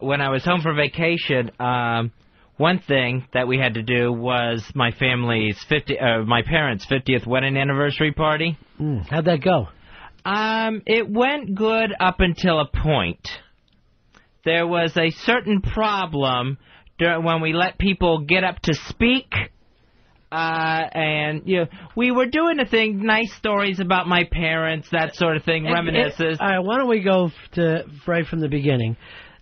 when I was home for vacation, one thing that we had to do was my parents' 50th wedding anniversary party. How'd that go? It went good up until a point. There was a certain problem when we let people get up to speak. And we were doing a thing, nice stories about my parents, that sort of thing, reminiscences. All right, why don't we go right from the beginning?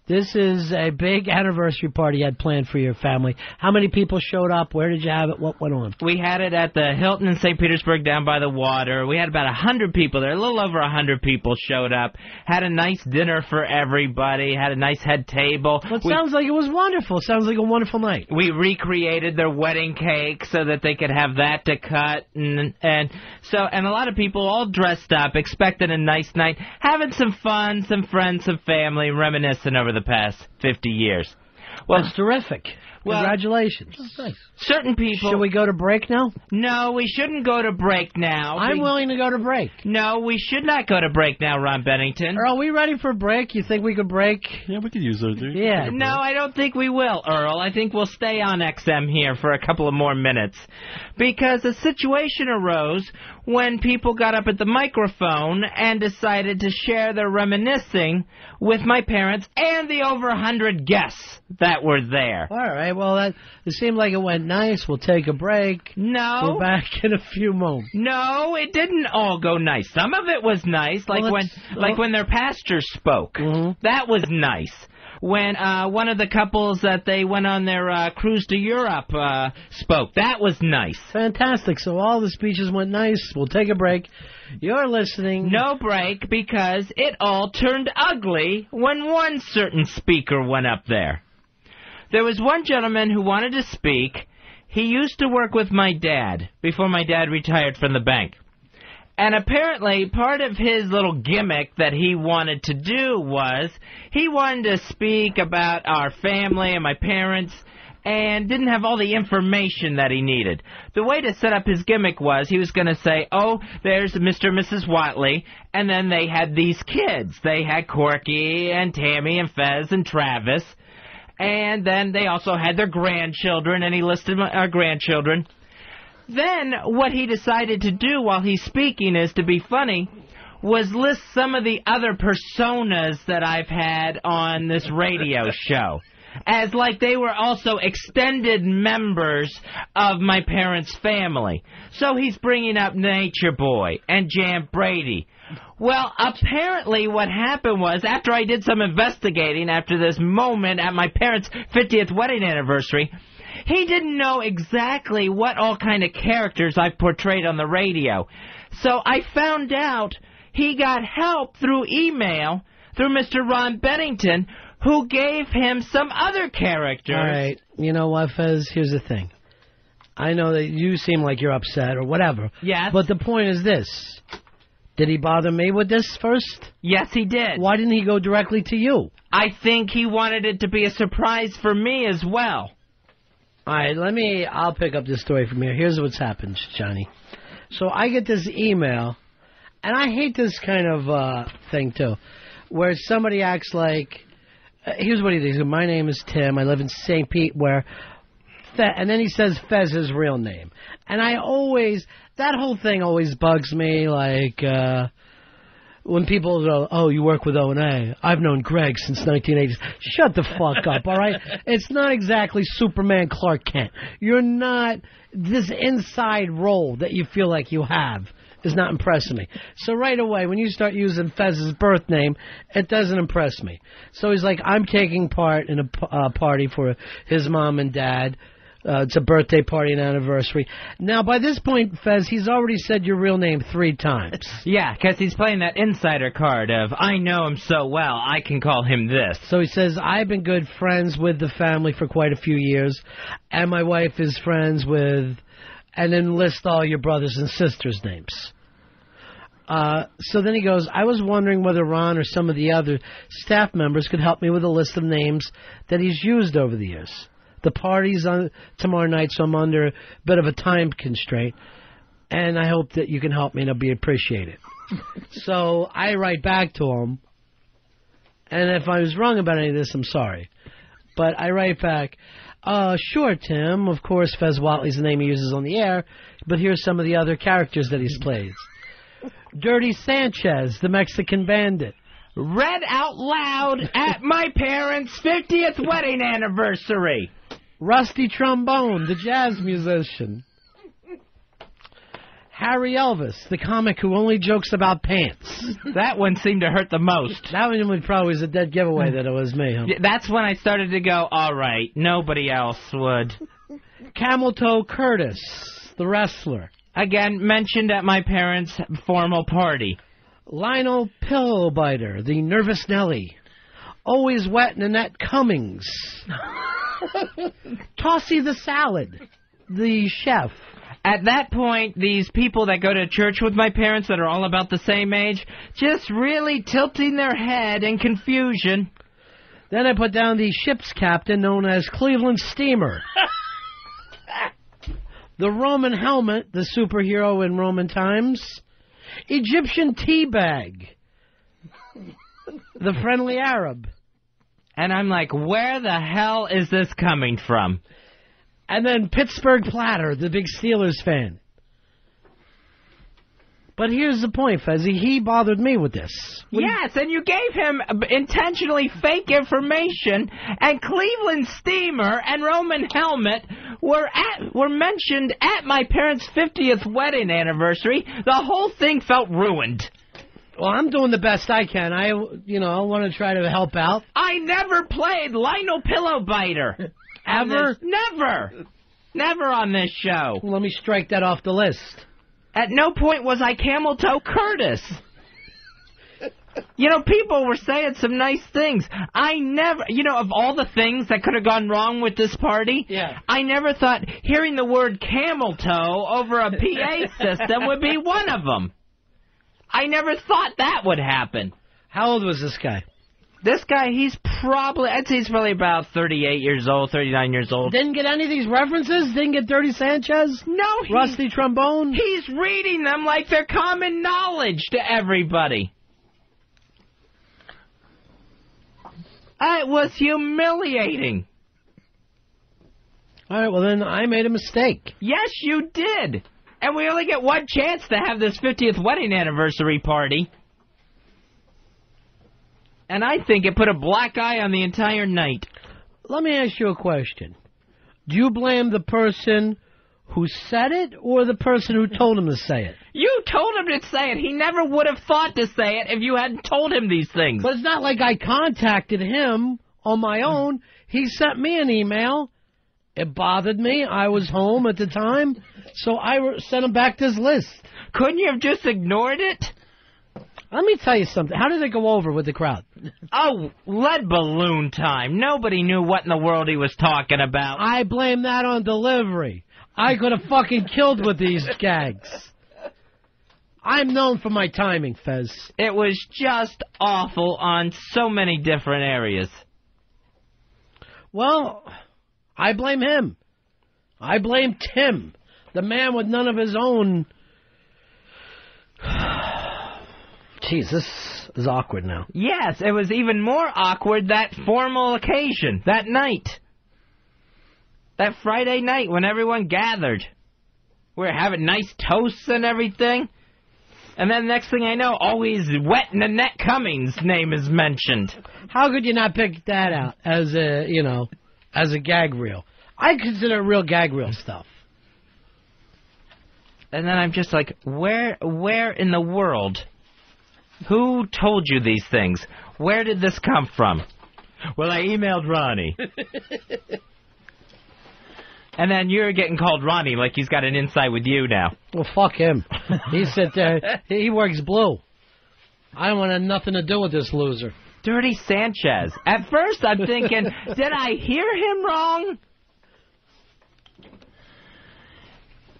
This is a big anniversary party you had planned for your family. How many people showed up? Where did you have it? What went on? We had it at the Hilton in St. Petersburg down by the water. We had about 100 people there. A little over 100 people showed up. Had a nice dinner for everybody. Had a nice head table. Well, it sounds like it was wonderful. Sounds like a wonderful night. We recreated their wedding cake so that they could have that to cut. And a lot of people all dressed up, expecting a nice night, having some fun, some friends, some family, reminiscing over the past 50 years. Well, that's terrific. Well, congratulations. That's nice. Certain people... Should we go to break now? No, we shouldn't go to break now. I'm willing to go to break. No, we should not go to break now, Ron Bennington. Earl, are we ready for a break? You think we could break? Yeah, we could use those, dude. Yeah. No, I don't think we will, Earl. I think we'll stay on XM here for a couple of more minutes. Because a situation arose when people got up at the microphone and decided to share their reminiscing with my parents and the over 100 guests that were there. All right, well, it seemed like it went nice. We'll take a break. No. We're back in a few moments. No, it didn't all go nice. Some of it was nice, like when their pastor spoke. Mm-hmm. That was nice. When one of the couples that they went on their cruise to Europe spoke. That was nice. Fantastic. So all the speeches went nice. We'll take a break. You're listening. No break, because it all turned ugly when one certain speaker went up there. There was one gentleman who wanted to speak. He used to work with my dad before my dad retired from the bank. And apparently, part of his little gimmick that he wanted to do was he wanted to speak about our family and my parents and didn't have all the information that he needed. The way to set up his gimmick was he was going to say, oh, there's Mr. and Mrs. Watley, and then they had these kids. They had Corky and Tammy and Fez and Travis, and then they also had their grandchildren, and he listed our grandchildren. Then what he decided to do while he's speaking is, to be funny, was list some of the other personas that I've had on this radio show, as like they were also extended members of my parents' family. So he's bringing up Nature Boy and Jan Brady. Well, apparently what happened was, after I did some investigating after this moment at my parents' 50th wedding anniversary, he didn't know exactly what all kind of characters I've portrayed on the radio. So I found out he got help through email through Mr. Ron Bennington, who gave him some other characters. All right. You know what, Fez? Here's the thing. I know that you seem like you're upset or whatever. Yes. But the point is this. Did he bother me with this first? Yes, he did. Why didn't he go directly to you? I think he wanted it to be a surprise for me as well. All right, I'll pick up this story from here. Here's what's happened, Johnny. So I get this email, and I hate this kind of thing, too, where somebody acts like, here's what he thinks. My name is Tim. I live in St. Pete, and then he says Fez's real name. And that whole thing always bugs me, like, when people go, oh, you work with O&A. I've known Greg since 1980s. Shut the fuck up, all right? It's not exactly Superman Clark Kent. You're not, this inside role that you feel like you have is not impressing me. So right away, when you start using Fez's birth name, it doesn't impress me. So he's like, I'm taking part in a party for his mom and dad. It's a birthday party and anniversary. Now, by this point, Fez, he's already said your real name 3 times. Yeah, because he's playing that insider card of, I know him so well, I can call him this. So he says, I've been good friends with the family for quite a few years, and my wife is friends with, and then list all your brothers and sisters' names. So then he goes, I was wondering whether Ron or some of the other staff members could help me with a list of names that he's used over the years. The party's on tomorrow night, so I'm under a bit of a time constraint, and I hope that you can help me and it'll be appreciated. So I write back to him, And if I was wrong about any of this, I'm sorry. But I write back, sure, Tim. Of course, Fez Whatley's the name he uses on the air, but here's some of the other characters that he's played. Dirty Sanchez, the Mexican bandit. Read out loud at my parents' 50th wedding anniversary. Rusty Trombone, the jazz musician. Harry Elvis, the comic who only jokes about pants. That one seemed to hurt the most. That one would probably was a dead giveaway that it was me. Huh? That's when I started to go, all right, nobody else would. Camel Toe Curtis, the wrestler. Again, mentioned at my parents' formal party. Lionel Pillowbiter, the nervous Nelly. Always wet Nanette Cummings. Tossy the Salad, the chef. At that point, these people that go to church with my parents that are all about the same age, just really tilting their head in confusion. Then I put down the ship's captain known as Cleveland Steamer. The Roman Helmet, the superhero in Roman times. Egyptian Teabag. The Friendly Arab. And I'm like, where the hell is this coming from? And then Pittsburgh Platter, the big Steelers fan. But here's the point, Fezzy. He bothered me with this. Yes, and you gave him intentionally fake information, and Cleveland Steamer and Roman Helmet were mentioned at my parents' 50th wedding anniversary. The whole thing felt ruined. Well, I'm doing the best I can. I want to try to help out. I never played Lionel Pillowbiter. Ever? Never on this show. Well, let me strike that off the list. At no point was I Camel Toe Curtis. People were saying some nice things. I never, of all the things that could have gone wrong with this party, I never thought hearing the word camel toe over a PA system would be one of them. I never thought that would happen. How old was this guy? This guy, I'd say he's probably about 38 years old, 39 years old. Didn't get any of these references? Didn't get Dirty Sanchez? No. Rusty Trombone? He's reading them like they're common knowledge to everybody. It was humiliating. All right, well then I made a mistake. Yes, you did. And we only get one chance to have this 50th wedding anniversary party. And I think it put a black eye on the entire night. Let me ask you a question. Do you blame the person who said it or the person who told him to say it? You told him to say it. He never would have thought to say it if you hadn't told him these things. But it's not like I contacted him on my own. He sent me an email. It bothered me. I was home at the time. So I sent him back this list. Couldn't you have just ignored it? Let me tell you something. How did it go over with the crowd? Oh, lead balloon time. Nobody knew what in the world he was talking about. I blame that on delivery. I could have fucking killed with these gags. I'm known for my timing, Fez. It was just awful on so many different areas. Well, I blame him. I blame Tim, the man with none of his own. Jeez, this is awkward now. Yes, it was even more awkward that formal occasion, that night. That Friday night when everyone gathered. We were having nice toasts and everything. And then next thing I know, always wet Nanette Cummings' name is mentioned. How could you not pick that out as a gag reel? I consider it real gag reel stuff. And then I'm just like, where in the world? Who told you these things? Where did this come from? Well, I emailed Ronnie. And then you're getting called Ronnie like he's got an insight with you now. Well, fuck him. He said he works blue. I don't want nothing to do with this loser. Dirty Sanchez. At first I'm thinking, did I hear him wrong?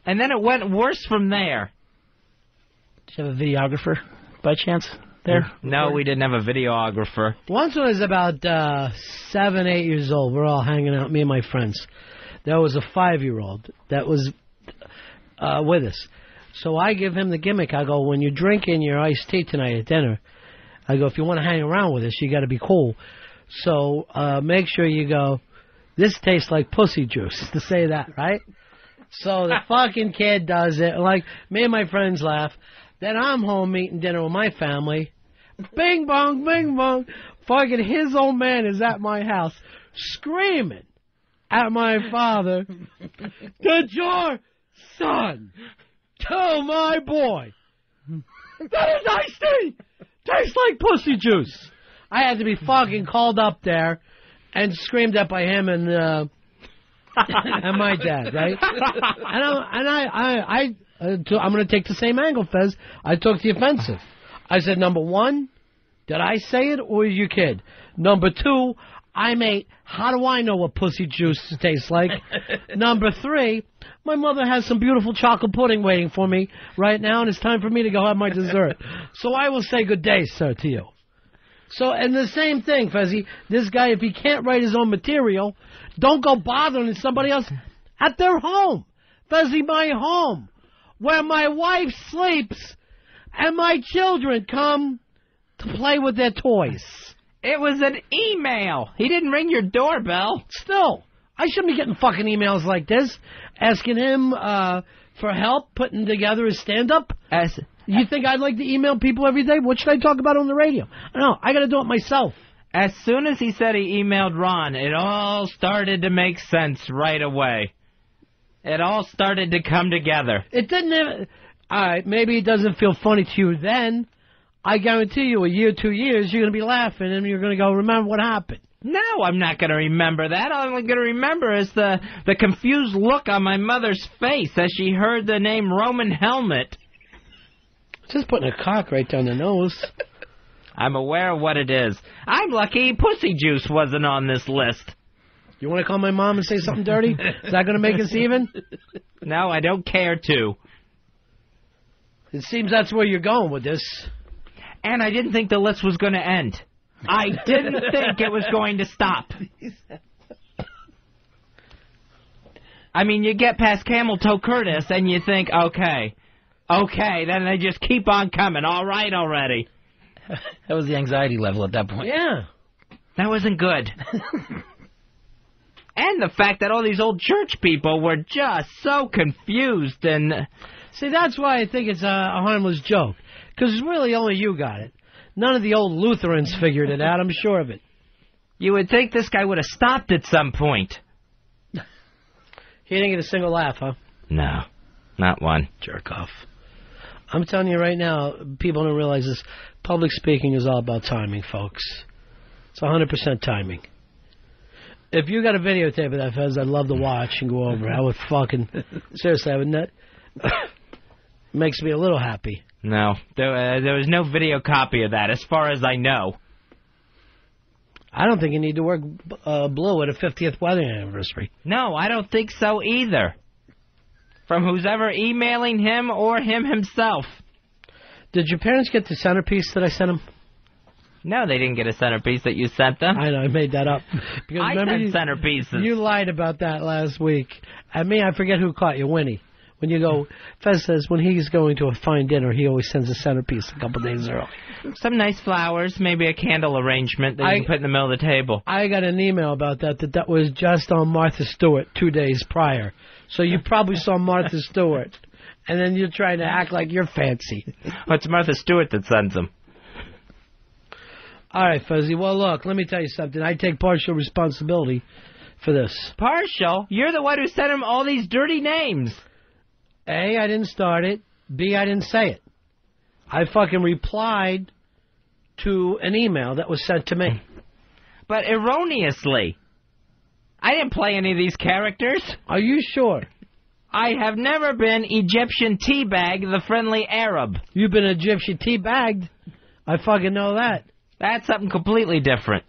And then it went worse from there. Did you have a videographer by chance there? No, we didn't have a videographer. Once when I was about 7, 8 years old, we're all hanging out, me and my friends. There was a 5-year-old that was with us. So I give him the gimmick. I go, when you're drinking your iced tea tonight at dinner, I go, if you want to hang around with us, you got to be cool. So make sure you go, this tastes like pussy juice, to say that, right? So the fucking kid does it. Like, me and my friends laugh. Then I'm home eating dinner with my family. Bing bong, bing bong. Fucking his old man is at my house screaming at my father, did your son tell my boy that his iced tea tastes like pussy juice? I had to be fucking called up there and screamed at by him and my dad, right? I'm going to take the same angle, Fez. I took the offensive. I said, number one, did I say it or your kid? Number two, I'm 8. How do I know what pussy juice tastes like? Number 3, my mother has some beautiful chocolate pudding waiting for me right now, and it's time for me to go have my dessert. So I will say good day, sir, to you. So, and the same thing, Fezzy, this guy, if he can't write his own material, don't go bothering somebody else at their home. Fezzy, my home, where my wife sleeps and my children come to play with their toys. It was an email. He didn't ring your doorbell. Still, I shouldn't be getting fucking emails like this, asking him for help putting together his stand-up. You think I'd like to email people every day? What should I talk about on the radio? No, I got to do it myself. As soon as he said he emailed Ron, it all started to make sense right away. It all started to come together. It didn't have... All right, maybe it doesn't feel funny to you then. I guarantee you, a year, 2 years, you're going to be laughing and you're going to go, remember what happened. No, I'm not going to remember that. All I'm going to remember is the confused look on my mother's face as she heard the name Roman Helmet. Just putting a cock right down the nose. I'm aware of what it is. I'm lucky Pussy Juice wasn't on this list. You want to call my mom and say something dirty? Is that going to make us even? No, I don't care to. It seems that's where you're going with this. And I didn't think the list was going to end. I didn't think it was going to stop. I mean, you get past Camel Toe Curtis and you think, okay, then they just keep on coming. All right already. That was the anxiety level at that point. Yeah. That wasn't good. And the fact that all these old church people were just so confused and... See, that's why I think it's a harmless joke. Because really only you got it. None of the old Lutherans figured it out, I'm sure of it. You would think this guy would have stopped at some point. He didn't get a single laugh, huh? No, not one. Jerk off. I'm telling you right now, people don't realize this. Public speaking is all about timing, folks. It's 100% timing. If you got a videotape of that, Fez, I'd love to watch and go over it. I would fucking... Seriously, I would not... Makes me a little happy. No, there was no video copy of that, as far as I know. I don't think you need to work blue at a 50th wedding anniversary. No, I don't think so either. From who's ever emailing him or him himself. Did your parents get the centerpiece that I sent them? No, they didn't get a centerpiece that you sent them. I know, I made that up. Because I sent centerpieces. You lied about that last week. I forget who caught you, Winnie. When you go, Fez says when he's going to a fine dinner, he always sends a centerpiece a couple days early. Some nice flowers, maybe a candle arrangement that you can put in the middle of the table. I got an email about that was just on Martha Stewart 2 days prior. So you probably saw Martha Stewart, and then you're trying to act like you're fancy. Well, it's Martha Stewart that sends them. All right, Fuzzy. Well, look, let me tell you something. I take partial responsibility for this. Partial? You're the one who sent him all these dirty names. A, I didn't start it. B, I didn't say it. I fucking replied to an email that was sent to me. But erroneously. I didn't play any of these characters. Are you sure? I have never been Egyptian Teabag, the friendly Arab. You've been Egyptian Teabagged. I fucking know that. That's something completely different.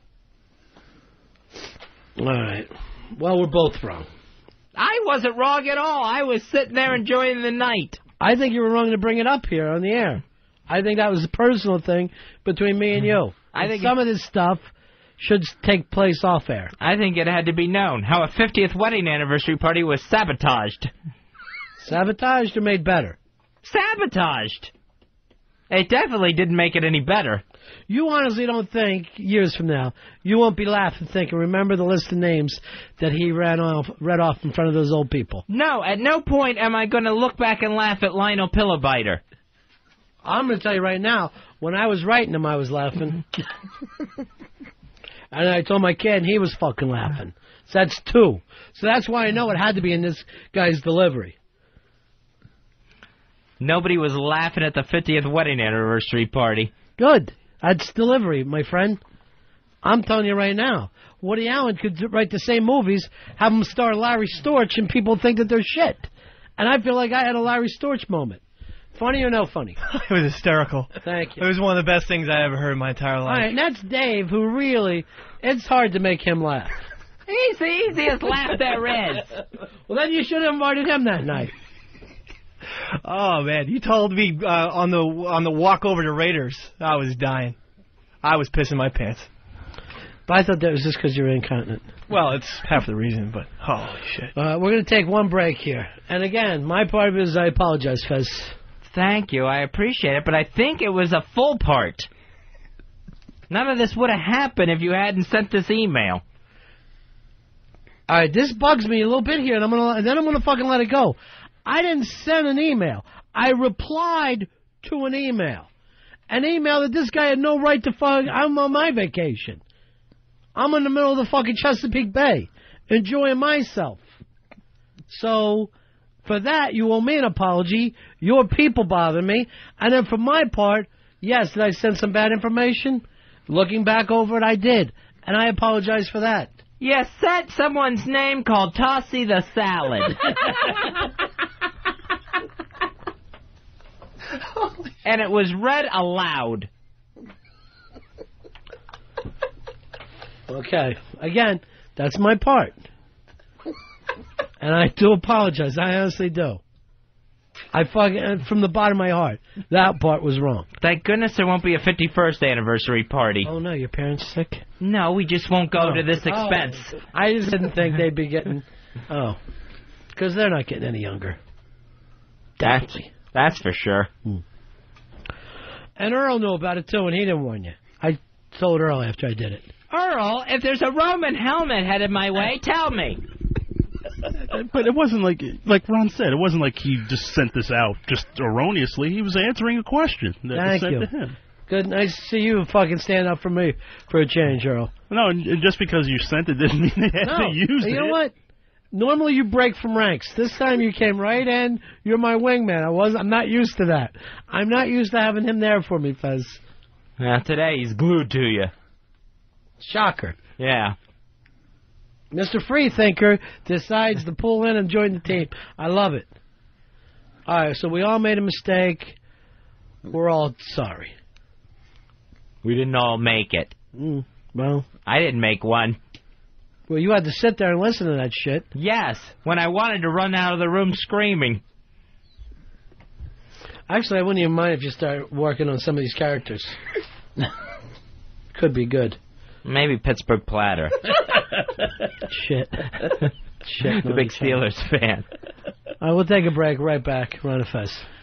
All right. Well, we're both wrong. I wasn't wrong at all. I was sitting there enjoying the night. I think you were wrong to bring it up here on the air. I think that was a personal thing between me and you. I think some of this stuff should take place off air. I think it had to be known how a 50th wedding anniversary party was sabotaged. Sabotaged or made better? Sabotaged. It definitely didn't make it any better. You honestly don't think, years from now, you won't be laughing thinking, remember the list of names that he read off in front of those old people? No, at no point am I going to look back and laugh at Lionel Pillowbiter. I'm going to tell you right now, when I was writing them, I was laughing. And I told my kid, and he was fucking laughing. So that's 2. So that's why I know it had to be in this guy's delivery. Nobody was laughing at the 50th wedding anniversary party. Good. That's delivery, my friend. I'm telling you right now. Woody Allen could write the same movies, have him star Larry Storch, and people think that they're shit. And I feel like I had a Larry Storch moment. Funny or no funny? It was hysterical. Thank you. It was one of the best things I ever heard in my entire life. All right, and that's Dave, who really, it's hard to make him laugh. He's the easiest laugh there is. Well, then you should have invited him that night. Oh man, you told me on the walk over to Raiders, I was dying. I was pissing my pants. But I thought that was just because you were incontinent. Well, it's half the reason, but holy shit. We're going to take one break here. And again, my part of it is I apologize, Fez. Thank you, I appreciate it, but I think it was a full part. None of this would have happened if you hadn't sent this email. All right, this bugs me a little bit here, and then I'm gonna fucking let it go. I didn't send an email. I replied to an email that this guy had no right to fuck. I'm on my vacation. I'm in the middle of the fucking Chesapeake Bay, enjoying myself. So, for that, you owe me an apology. Your people bother me. And then for my part, yes, did I send some bad information? Looking back over it, I did. And I apologize for that. You sent someone's name called Tossie the Salad. And it was read aloud. Okay. Again, that's my part. And I do apologize. I honestly do. I fucking, from the bottom of my heart, that part was wrong. Thank goodness there won't be a 51st anniversary party. Oh, no, your parents sick? No, we just won't go to this expense. I just didn't think they'd be getting... Oh. Because they're not getting any younger. That's for sure. And Earl knew about it, too, and he didn't warn you. I told Earl after I did it. Earl, if there's a Roman helmet headed my way, tell me. But it wasn't like Ron said, it wasn't like he just sent this out just erroneously. He was answering a question that was sent to him. Good, nice to see you fucking stand up for me for a change, Earl. No, and just because you sent it didn't mean they had to use it. You know what? Normally you break from ranks. This time you came right in. You're my wingman. I'm not used to that. I'm not used to having him there for me, Fez. Yeah, today he's glued to you. Shocker. Yeah. Mr. Freethinker decides to pull in and join the team. I love it. All right, so we all made a mistake. We're all sorry. We didn't all make it. Well, I didn't make one. Well, you had to sit there and listen to that shit. Yes, when I wanted to run out of the room screaming. Actually, I wouldn't even mind if you start working on some of these characters. Could be good. Maybe Pittsburgh Platter. Shit. The big Steelers fan. All right, we'll take a break. Right back. Ron and Fez.